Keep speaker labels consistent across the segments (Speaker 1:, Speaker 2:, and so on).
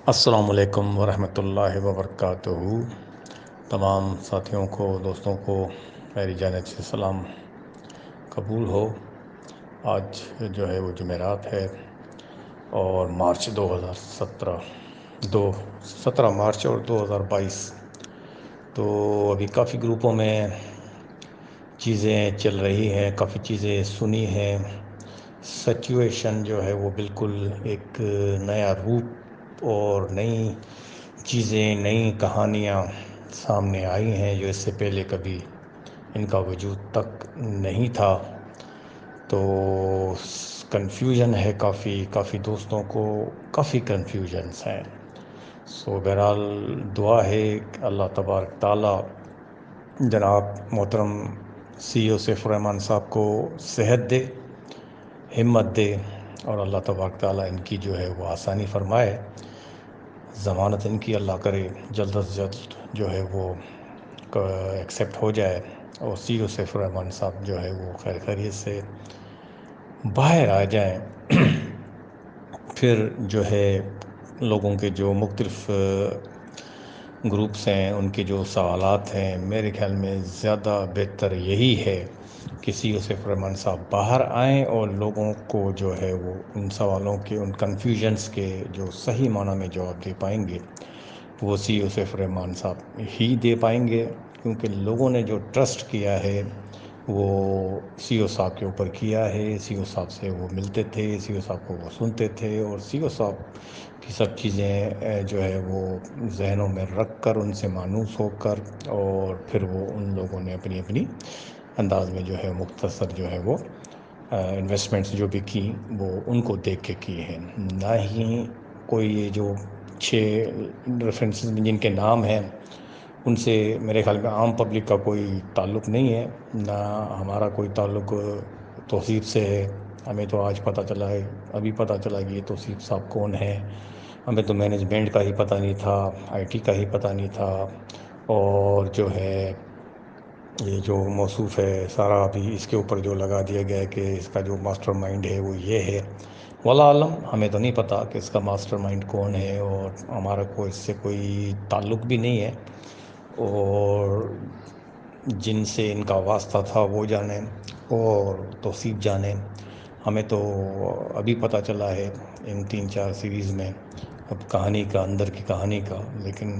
Speaker 1: السلام علیکم ورحمۃ اللہ وبرکاتہ۔ تمام ساتھیوں کو، دوستوں کو میری جانب سے سلام قبول ہو۔ آج جو ہے وہ جمعرات ہے اور مارچ 17 مارچ اور 2022۔ تو ابھی کافی گروپوں میں چیزیں چل رہی ہیں، کافی چیزیں سنی ہیں۔ سچویشن جو ہے وہ بالکل ایک نیا روپ اور نئی چیزیں، نئی کہانیاں سامنے آئی ہیں جو اس سے پہلے کبھی ان کا وجود تک نہیں تھا۔ تو کنفیوژن ہے، کافی دوستوں کو کافی کنفیوژنس ہیں۔ بہرحال دعا ہے کہ اللہ تبارک تعالیٰ جناب محترم CEO سیف الرحمن صاحب کو صحت دے، ہمت دے، اور اللہ تبارک تعالیٰ ان کی جو ہے وہ آسانی فرمائے، ضمانت ان کی اللہ کرے جلد از جلد جو ہے وہ ایکسیپٹ ہو جائے اور CEO سیف الرحمن صاحب جو ہے وہ خیر خیریت سے باہر آ جائیں۔ پھر جو ہے لوگوں کے جو مختلف گروپس ہیں، ان کے جو سوالات ہیں، میرے خیال میں زیادہ بہتر یہی ہے کہ CEO سیف الرحمن صاحب باہر آئیں اور لوگوں کو جو ہے وہ ان سوالوں کے، ان کنفیوژنس کے جو صحیح معنی میں جواب دے پائیں گے وہ CEO سیف الرحمن صاحب ہی دے پائیں گے، کیونکہ لوگوں نے جو ٹرسٹ کیا ہے وہ CEO صاحب کے اوپر کیا ہے۔ CEO صاحب سے وہ ملتے تھے، CEO صاحب کو وہ سنتے تھے، اور CEO صاحب کی سب چیزیں جو ہے وہ ذہنوں میں رکھ کر، ان سے مانوس ہو کر، اور پھر وہ ان لوگوں نے اپنی اپنی انداز میں جو ہے مختصر جو ہے وہ انویسٹمنٹس جو بھی کی وہ ان کو دیکھ کے کی ہیں۔ نہ ہی کوئی یہ جو 6 ریفرنسز میں جن کے نام ہیں ان سے میرے خیال میں عام پبلک کا کوئی تعلق نہیں ہے، نہ ہمارا کوئی تعلق توصیف سے ہے۔ ہمیں تو آج پتہ چلا ہے، ابھی پتہ چلا کہ یہ توصیف صاحب کون ہے۔ ہمیں تو مینجمنٹ کا ہی پتہ نہیں تھا، IT کا ہی پتہ نہیں تھا، اور جو ہے یہ جو موصوف ہے سارا ابھی اس کے اوپر جو لگا دیا گیا ہے کہ اس کا جو ماسٹر مائنڈ ہے وہ یہ ہے۔ واللہ عالم، ہمیں تو نہیں پتہ کہ اس کا ماسٹر مائنڈ کون ہے، اور ہمارا کوئی اس سے کوئی تعلق بھی نہیں ہے، اور جن سے ان کا واسطہ تھا وہ جانیں اور توصیف جانیں۔ ہمیں تو ابھی پتہ چلا ہے ان 3-4 سیریز میں اب کہانی کا، اندر کی کہانی کا، لیکن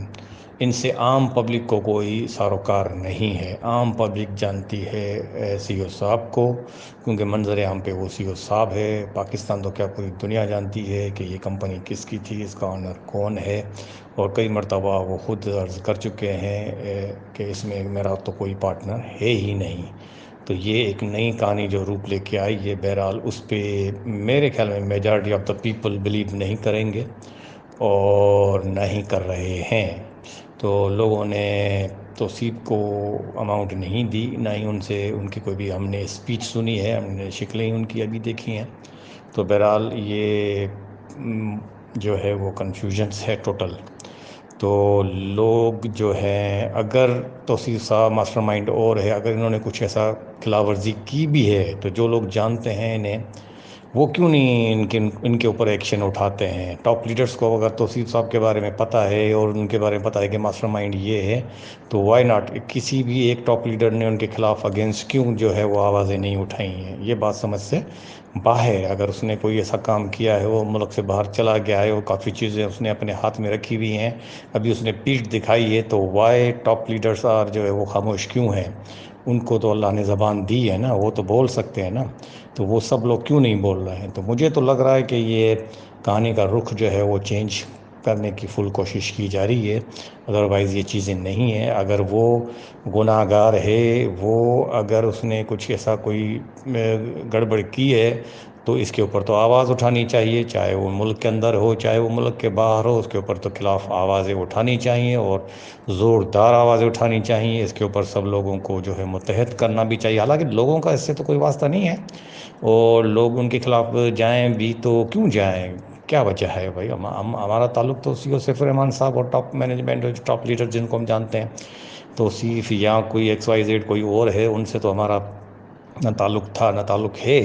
Speaker 1: ان سے عام پبلک کو کوئی ساروکار نہیں ہے۔ عام پبلک جانتی ہے CEO صاحب کو، کیونکہ منظر عام پہ وہ CEO صاحب ہے۔ پاکستان تو کیا پوری دنیا جانتی ہے کہ یہ کمپنی کس کی تھی، اس کا آنر کون ہے، اور کئی مرتبہ وہ خود عرض کر چکے ہیں کہ اس میں میرا تو کوئی پارٹنر ہے ہی نہیں۔ تو یہ ایک نئی کہانی جو روپ لے کے آئی ہے، بہرحال اس پہ میرے خیال میں majority of the people believe نہیں کریں گے اور نہ ہی کر رہے ہیں۔ تو لوگوں نے توصیف کو اماؤنٹ نہیں دی، نہ ہی ان سے ان کی کوئی بھی ہم نے اسپیچ سنی ہے، ہم نے شکلیں ان کی ابھی دیکھی ہیں۔ تو بہرحال یہ جو ہے وہ کنفیوژنس ہے ٹوٹل۔ تو لوگ جو ہیں، اگر توصیف صاحب ماسٹر مائنڈ اور ہے، اگر انہوں نے کچھ ایسا خلاف ورزی کی بھی ہے تو جو لوگ جانتے ہیں انہیں، وہ کیوں نہیں ان کے اوپر ایکشن اٹھاتے ہیں؟ ٹاپ لیڈرز کو اگر توصیف صاحب کے بارے میں پتہ ہے اور ان کے بارے میں پتہ ہے کہ ماسٹر مائنڈ یہ ہے، تو وائی ناٹ کسی بھی ایک ٹاپ لیڈر نے ان کے خلاف اگینسٹ کیوں جو ہے وہ آوازیں نہیں اٹھائی ہیں؟ یہ بات سمجھ سے باہر، اگر اس نے کوئی ایسا کام کیا ہے، وہ ملک سے باہر چلا گیا ہے، وہ کافی چیزیں اس نے اپنے ہاتھ میں رکھی ہوئی ہیں، ابھی اس نے پیٹھ دکھائی ہے، تو وائی ٹاپ لیڈرز آر جو ہے وہ خاموش کیوں ہیں؟ ان کو تو اللہ نے زبان دی ہے نا، وہ تو بول سکتے ہیں نا، تو وہ سب لوگ کیوں نہیں بول رہے ہیں؟ تو مجھے تو لگ رہا ہے کہ یہ کہانی کا رخ جو ہے وہ چینج کرنے کی فل کوشش کی جا رہی ہے، ادروائز یہ چیزیں نہیں ہیں۔ اگر وہ گناہ گار ہے، وہ اگر اس نے کچھ ایسا کوئی گڑبڑ کی ہے تو اس کے اوپر تو آواز اٹھانی چاہیے، چاہے وہ ملک کے اندر ہو چاہے وہ ملک کے باہر ہو، اس کے اوپر تو خلاف آوازیں اٹھانی چاہیے، اور زوردار آوازیں اٹھانی چاہیے۔ اس کے اوپر سب لوگوں کو جو ہے متحد کرنا بھی چاہیے، حالانکہ لوگوں کا اس سے تو کوئی واسطہ نہیں ہے، اور لوگ ان کے خلاف جائیں بھی تو کیوں جائیں؟ کیا وجہ ہے بھائی؟ ہمارا تعلق تو CEO سیف الرحمن صاحب اور ٹاپ مینجمنٹ، ٹاپ لیڈر جن کو ہم جانتے ہیں، توصیف یا کوئی XYZ کوئی اور ہے، ان سے تو ہمارا نہ تعلق تھا نہ تعلق ہے۔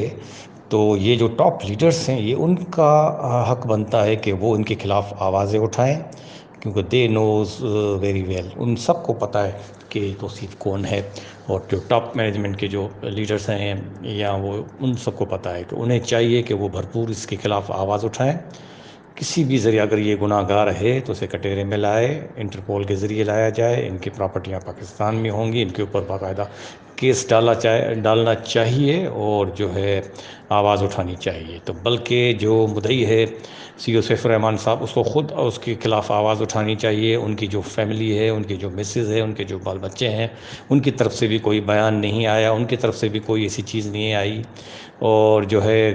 Speaker 1: تو یہ جو ٹاپ لیڈرز ہیں یہ ان کا حق بنتا ہے کہ وہ ان کے خلاف آوازیں اٹھائیں، کیونکہ دے نوز ویری ویل، ان سب کو پتہ ہے کہ توصیف کون ہے، اور جو ٹاپ مینجمنٹ کے جو لیڈرز ہیں یا وہ ان سب کو پتہ ہے کہ انہیں چاہیے کہ وہ بھرپور اس کے خلاف آواز اٹھائیں، کسی بھی ذریعہ اگر یہ گناہ گار ہے تو اسے کٹہرے میں لائے، انٹرپول کے ذریعے لایا جائے، ان کی پراپرٹیاں پاکستان میں ہوں گی، ان کے اوپر باقاعدہ کیس ڈالنا چاہیے اور جو ہے آواز اٹھانی چاہیے۔ تو بلکہ جو مدعی ہے سی او سیف الرحمان صاحب، اس کو خود اس کے خلاف آواز اٹھانی چاہیے، ان کی جو فیملی ہے، ان کی جو مسز ہے، ان کے جو بال بچے ہیں، ان کی طرف سے بھی کوئی بیان نہیں آیا، ان کی طرف سے بھی کوئی ایسی چیز نہیں آئی، اور جو ہے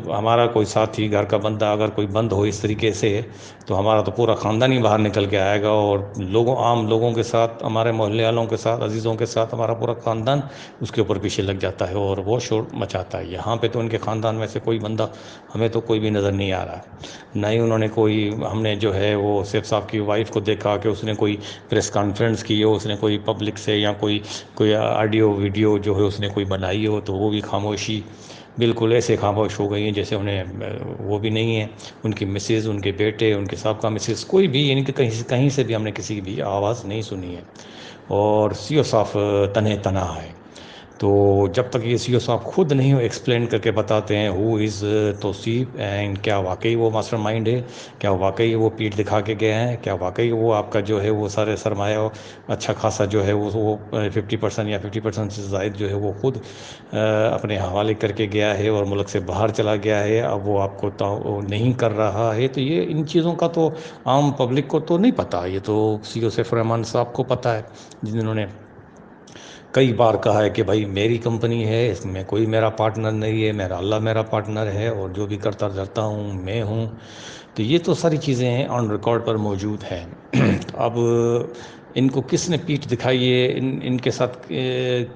Speaker 1: ہمارا کوئی ساتھی گھر کا بندہ اگر کوئی بند ہو اس طریقے سے تو ہمارا تو پورا خاندان ہی باہر نکل کے آئے گا، اور عام لوگوں کے ساتھ، ہمارے محلے والوں کے ساتھ، عزیزوں کے ساتھ ہمارا پورا خاندان اس کے اوپر پیچھے لگ جاتا ہے اور وہ شور مچاتا ہے۔ یہاں پہ تو ان کے خاندان میں سے کوئی بندہ ہمیں تو کوئی بھی نظر نہیں آ رہا، نہ ہی انہوں نے کوئی، ہم نے جو ہے وہ سیف صاحب کی وائف کو دیکھا کہ اس نے کوئی پریس کانفرنس کی ہو، اس نے کوئی پبلک سے یا کوئی آڈیو ویڈیو جو ہے اس نے کوئی بنائی ہو، تو وہ بھی خاموشی، بالکل ایسے خاموش ہو گئی ہیں جیسے انہیں وہ بھی نہیں ہے۔ ان کی مسز، ان کے بیٹے، ان کے سابقہ مسز، کوئی بھی یعنی کہ کہیں سے بھی ہم نے کسی کی بھی آواز نہیں سنی ہے، اور سی او صاحب تنہے تنہا ہے۔ تو جب تک یہ سی او صاحب خود نہیں ایکسپلین کر کے بتاتے ہیں ہو از توصیف، اینڈ کیا واقعی وہ ماسٹر مائنڈ ہے، کیا واقعی وہ پیٹھ دکھا کے گئے ہیں، کیا واقعی وہ آپ کا جو ہے وہ سارے سرمایہ اچھا خاصا جو ہے وہ 50% یا 50% سے زائد جو ہے وہ خود اپنے حوالے کر کے گیا ہے اور ملک سے باہر چلا گیا ہے، اب وہ آپ کو نہیں کر رہا ہے، تو یہ ان چیزوں کا تو عام پبلک کو تو نہیں پتہ، یہ تو سی او سیف الرحمان صاحب کو پتہ ہے، جنہوں نے کئی بار کہا ہے کہ بھائی میری کمپنی ہے، اس میں کوئی میرا پارٹنر نہیں ہے، میرا اللہ میرا پارٹنر ہے، اور جو بھی کرتا دھرتا ہوں میں ہوں۔ تو یہ تو ساری چیزیں ہیں آن ریکارڈ پر موجود ہیں۔ اب ان کو کس نے پیٹھ دکھائی ہے، ان کے ساتھ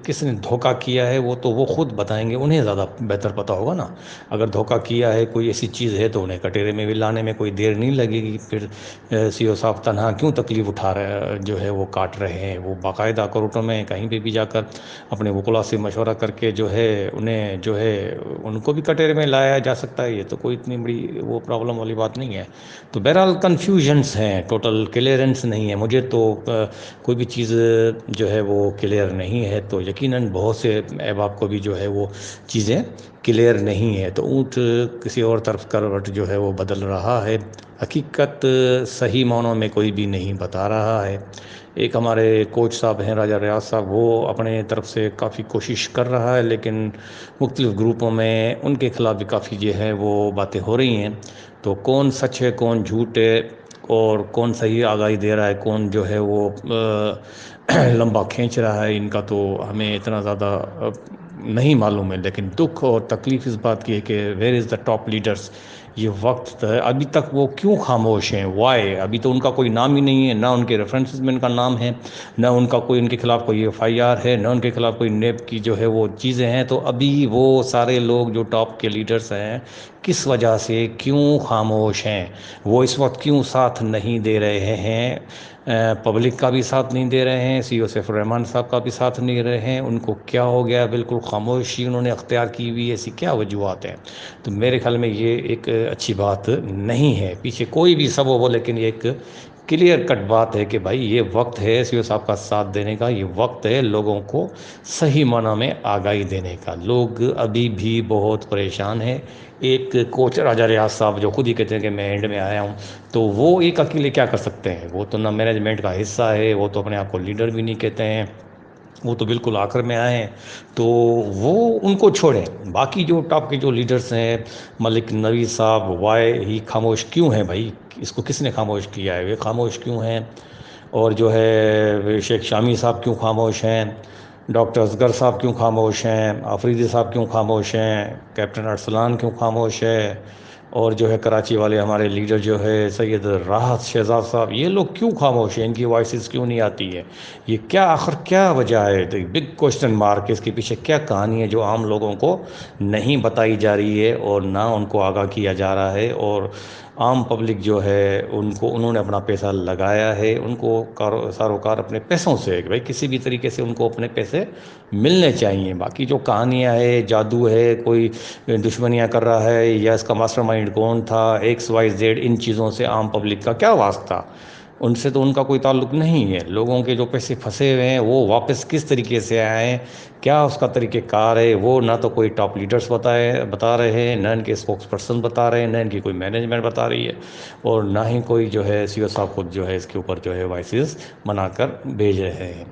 Speaker 1: کس نے دھوکہ کیا ہے، وہ تو وہ خود بتائیں گے، انہیں زیادہ بہتر پتہ ہوگا نا۔ اگر دھوکہ کیا ہے، کوئی ایسی چیز ہے، تو انہیں کٹہرے میں بھی لانے میں کوئی دیر نہیں لگے گی۔ پھر سی او صاحب تنہا کیوں تکلیف اٹھا رہے جو ہے وہ کاٹ رہے ہیں، وہ باقاعدہ کورٹوں میں کہیں پہ بھی جا کر اپنے وکلا سے مشورہ کر کے جو ہے انہیں جو ہے ان کو بھی کٹہرے میں لایا جا سکتا ہے، یہ تو کوئی اتنی بڑی وہ پرابلم والی بات نہیں ہے۔ تو بہرحال کنفیوژنس ہیں، ٹوٹل کلیئرنس نہیں ہے، مجھے تو کوئی بھی چیز جو ہے وہ کلیئر نہیں ہے، تو یقیناً بہت سے احباب کو بھی جو ہے وہ چیزیں کلیئر نہیں ہے، تو اونٹ کسی اور طرف کروٹ جو ہے وہ بدل رہا ہے، حقیقت صحیح معنوں میں کوئی بھی نہیں بتا رہا ہے۔ ایک ہمارے کوچ صاحب ہیں راجہ ریاض صاحب، وہ اپنے طرف سے کافی کوشش کر رہا ہے، لیکن مختلف گروپوں میں ان کے خلاف بھی کافی جو ہے وہ باتیں ہو رہی ہیں، تو کون سچ ہے کون جھوٹ ہے اور کون صحیح آگاہی دے رہا ہے، کون جو ہے وہ لمبا کھینچ رہا ہے، ان کا تو ہمیں اتنا زیادہ نہیں معلوم ہے، لیکن دکھ اور تکلیف اس بات کی ہے کہ where is the top leaders, یہ وقت ابھی تک وہ کیوں خاموش ہیں، وائی؟ ابھی تو ان کا کوئی نام ہی نہیں ہے، نہ ان کے ریفرنسز میں ان کا نام ہے، نہ ان کا کوئی ان کے خلاف کوئی ایف آئی آر ہے، نہ ان کے خلاف کوئی نیب کی جو ہے وہ چیزیں ہیں، تو ابھی وہ سارے لوگ جو ٹاپ کے لیڈرز ہیں کس وجہ سے کیوں خاموش ہیں، وہ اس وقت کیوں ساتھ نہیں دے رہے ہیں، پبلک کا بھی ساتھ نہیں دے رہے ہیں، سی او سیف الرحمان صاحب کا بھی ساتھ نہیں دے رہے ہیں، ان کو کیا ہو گیا، بالکل خاموشی انہوں نے اختیار کی ہوئی، ایسی کیا وجوہات ہیں؟ تو میرے خیال میں یہ ایک اچھی بات نہیں ہے، پیچھے کوئی بھی سب ہو، لیکن یہ ایک کلیئر کٹ بات ہے کہ بھائی یہ وقت ہے سی او صاحب کا ساتھ دینے کا، یہ وقت ہے لوگوں کو صحیح معنی میں آگاہی دینے کا۔ لوگ ابھی بھی بہت پریشان ہیں۔ ایک کوچ راجہ ریاض صاحب جو خود ہی کہتے ہیں کہ میں اینڈ میں آیا ہوں، تو وہ ایک اکیلے کیا کر سکتے ہیں؟ وہ تو نہ مینجمنٹ کا حصہ ہے، وہ تو اپنے آپ کو لیڈر بھی نہیں کہتے ہیں، وہ تو بالکل آخر میں آئے ہیں، تو وہ ان کو چھوڑیں۔ باقی جو ٹاپ کے جو لیڈرز ہیں، ملک نوید صاحب، وائی ہی خاموش کیوں ہیں بھائی؟ اس کو کس نے خاموش کیا ہے؟ وہ خاموش کیوں ہیں؟ اور جو ہے شیخ شامی صاحب کیوں خاموش ہیں؟ ڈاکٹر اصغر صاحب کیوں خاموش ہیں؟ آفریدی صاحب کیوں خاموش ہیں؟ کیپٹن ارسلان کیوں خاموش ہے؟ اور جو ہے کراچی والے ہمارے لیڈر جو ہے سید راحت شہزاد صاحب، یہ لوگ کیوں خاموش ہیں؟ ان کی وائسز کیوں نہیں آتی ہے؟ یہ کیا آخر کیا وجہ ہے؟ تو بگ کوشچن مارک، اس کے پیچھے کیا کہانی ہے جو عام لوگوں کو نہیں بتائی جا رہی ہے اور نہ ان کو آگاہ کیا جا رہا ہے، اور عام پبلک جو ہے انہوں نے اپنا پیسہ لگایا ہے، ان کو ساروکار اپنے پیسوں سے کہ بھائی کسی بھی طریقے سے ان کو اپنے پیسے ملنے چاہیے۔ باقی جو کہانیاں ہے، جادو ہے، کوئی دشمنیاں کر رہا ہے یا اس کا ماسٹر مائنڈ کون تھا، ایکس وائی زیڈ، ان چیزوں سے عام پبلک کا کیا واسطہ؟ ان سے تو ان کا کوئی تعلق نہیں ہے۔ لوگوں کے جو پیسے پھنسے ہوئے ہیں وہ واپس کس طریقے سے آئے ہیں، کیا اس کا طریقہ کار ہے، وہ نہ تو کوئی ٹاپ لیڈرز بتا رہے ہیں، نہ ان کے اسپوکس پرسن بتا رہے ہیں، نہ ان کی کوئی مینجمنٹ بتا رہی ہے، اور نہ ہی کوئی جو ہے سی او صاحب خود جو ہے اس کے اوپر جو ہے وائسز بنا کر بھیج رہے ہیں۔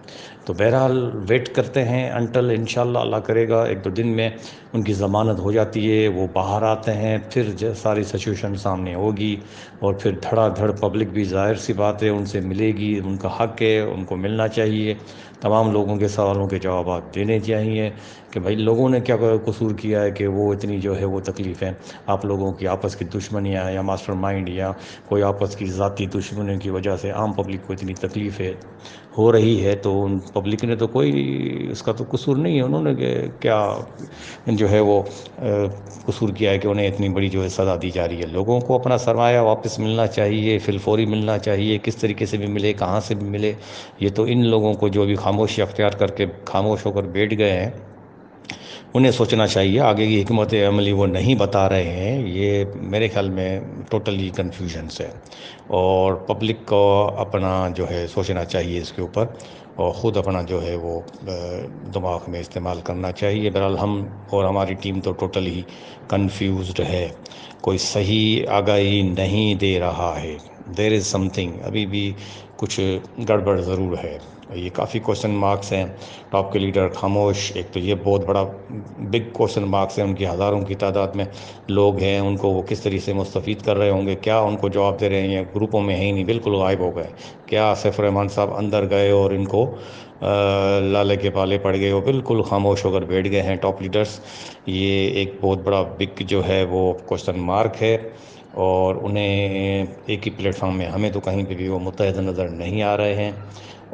Speaker 1: تو بہرحال ویٹ کرتے ہیں انٹل انشاءاللہ اللہ کرے گا 1-2 دن میں ان کی ضمانت ہو جاتی ہے، وہ باہر آتے ہیں، پھر ساری سچویشن سامنے ہوگی، اور پھر دھڑا دھڑ پبلک بھی ظاہر سی بات ہے ان سے ملے گی، ان کا حق ہے، ان کو ملنا چاہیے، تمام لوگوں کے سوالوں کے جوابات دینے چاہیے کہ بھائی لوگوں نے کیا قصور کیا ہے کہ وہ اتنی جو ہے وہ تکلیفیں، آپ لوگوں کی آپس کی دشمنیاں یا ماسٹر مائنڈ یا کوئی آپس کی ذاتی دشمنیوں کی وجہ سے عام پبلک کو اتنی تکلیفیں ہو رہی ہے، تو ان پبلک نے تو کوئی اس کا تو قصور نہیں ہے، انہوں نے کیا جو ہے وہ قصور کیا ہے کہ انہیں اتنی بڑی جو ہے سزا دی جا رہی ہے۔ لوگوں کو اپنا سرمایہ واپس ملنا چاہیے، فی الفوری ملنا چاہیے، کس طریقے سے بھی ملے، کہاں سے بھی ملے، یہ تو ان لوگوں کو جو بھی خاموشی اختیار کر کے خاموش ہو کر بیٹھ گئے ہیں انہیں سوچنا چاہیے۔ آگے کی حکمت عملی وہ نہیں بتا رہے ہیں، یہ میرے خیال میں ٹوٹلی کنفیوژنس ہے، اور پبلک کو اپنا جو ہے سوچنا چاہیے اس کے اوپر، اور خود اپنا جو ہے وہ دماغ میں استعمال کرنا چاہیے۔ بہرحال ہم اور ہماری ٹیم تو ٹوٹلی کنفیوزڈ ہے، کوئی صحیح آگاہی نہیں دے رہا ہے، دیر از سم تھنگ، ابھی بھی کچھ گڑبڑ ضرور ہے۔ یہ کافی کوشچن مارکس ہیں، ٹاپ کے لیڈر خاموش، ایک تو یہ بہت بڑا بگ کوشچن مارکس ہے، ان کی ہزاروں کی تعداد میں لوگ ہیں، ان کو وہ کس طریقے سے مستفید کر رہے ہوں گے، کیا ان کو جواب دے رہے ہیں، گروپوں میں ہے ہی نہیں، بالکل غائب ہو گئے، کیا سیف الرحمان صاحب اندر گئے اور ان کو لالے کے پالے پڑ گئے، وہ بالکل خاموش ہو کر بیٹھ گئے ہیں ٹاپ لیڈرز۔ یہ ایک بہت بڑا بگ جو ہے وہ کوشچن مارک ہے، اور انہیں ایک ہی پلیٹ فارم میں ہمیں تو کہیں پہ بھی وہ متحد نظر نہیں آ رہے ہیں،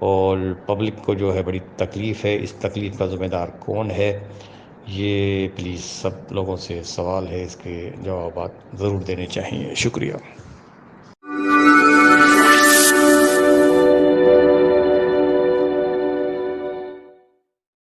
Speaker 1: اور پبلک کو جو ہے بڑی تکلیف ہے، اس تکلیف کا ذمہ دار کون ہے، یہ پلیز سب لوگوں سے سوال ہے، اس کے جوابات ضرور دینے چاہیے۔ شکریہ۔